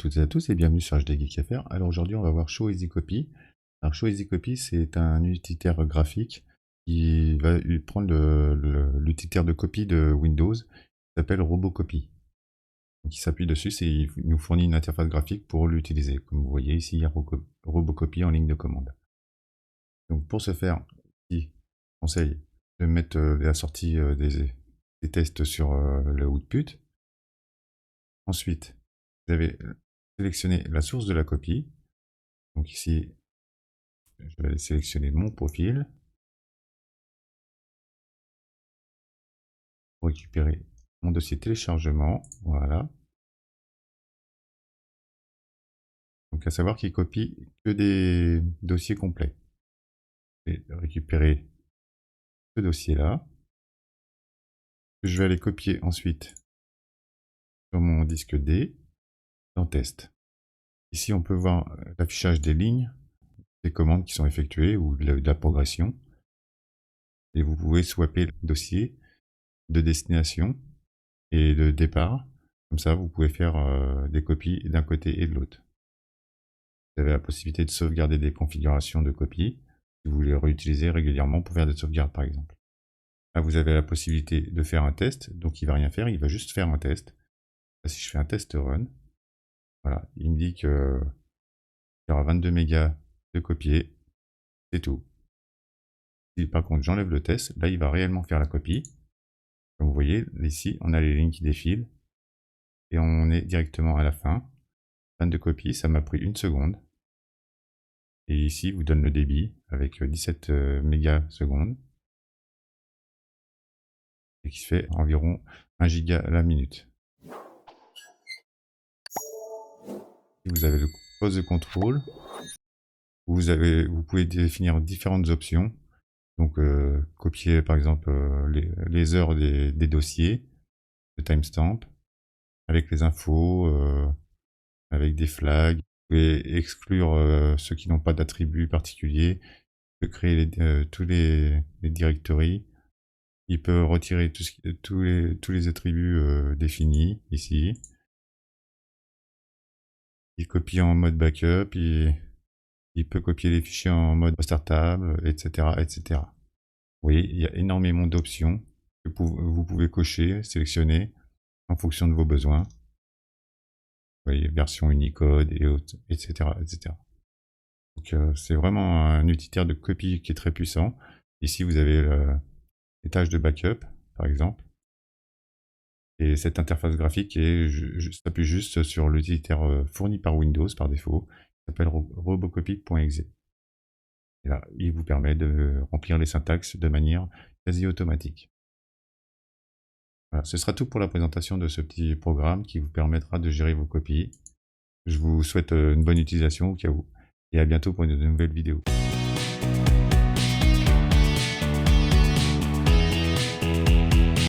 toutes et à tous et bienvenue sur HD Geek FR. Alors aujourd'hui on va voir Show Easy Copy. Alors Show Easy Copy c'est un utilitaire graphique qui va prendre l'utilitaire de copie de Windows qui s'appelle Robocopy. Donc il s'appuie dessus et il nous fournit une interface graphique pour l'utiliser. Comme vous voyez ici il y a Robocopy en ligne de commande. Donc pour ce faire, ici, je conseille de mettre la sortie des tests sur le output. Ensuite, vous avez sélectionné la source de la copie. Donc ici, je vais aller sélectionner mon profil pour récupérer mon dossier téléchargement. Voilà. Donc à savoir qu'il copie que des dossiers complets. Je vais récupérer ce dossier-là. Je vais aller copier ensuite sur mon disque D dans Test. Ici, on peut voir l'affichage des lignes, des commandes qui sont effectuées ou de la progression. Et vous pouvez swapper le dossier de destination et de départ. Comme ça, vous pouvez faire des copies d'un côté et de l'autre. Vous avez la possibilité de sauvegarder des configurations de copies si vous voulez réutiliser régulièrement pour faire des sauvegardes par exemple. Là, vous avez la possibilité de faire un test, donc il ne va rien faire, il va juste faire un test. Là, si je fais un test run, voilà, il me dit qu'il y aura 22 mégas de copier, c'est tout. Si par contre j'enlève le test, là il va réellement faire la copie. Comme vous voyez, ici on a les lignes qui défilent et on est directement à la fin. Fin de copie, ça m'a pris 1 seconde. Et ici, vous donne le débit avec 17 mégasecondes. Et qui fait environ 1 giga à la minute. Vous avez le poste de contrôle. Vous pouvez définir différentes options. Donc, copier par exemple les heures des dossiers, le timestamp, avec les infos, avec des flags. Vous pouvez exclure ceux qui n'ont pas d'attributs particuliers. Vous pouvez créer tous les directories. Il peut retirer tous les attributs définis ici. Il copie en mode backup. Il peut copier les fichiers en mode startable, etc., etc. Vous voyez, il y a énormément d'options que vous pouvez cocher, sélectionner en fonction de vos besoins. Vous voyez, version Unicode et autres, etc., etc. Donc c'est vraiment un utilitaire de copie qui est très puissant. Ici, vous avez les tâches de backup, par exemple. Et cette interface graphique s'appuie juste sur l'utilitaire fourni par Windows par défaut, qui s'appelle robocopy.exe. Et là, il vous permet de remplir les syntaxes de manière quasi automatique. Voilà, ce sera tout pour la présentation de ce petit programme qui vous permettra de gérer vos copies. Je vous souhaite une bonne utilisation au cas où, et à bientôt pour une nouvelle vidéo.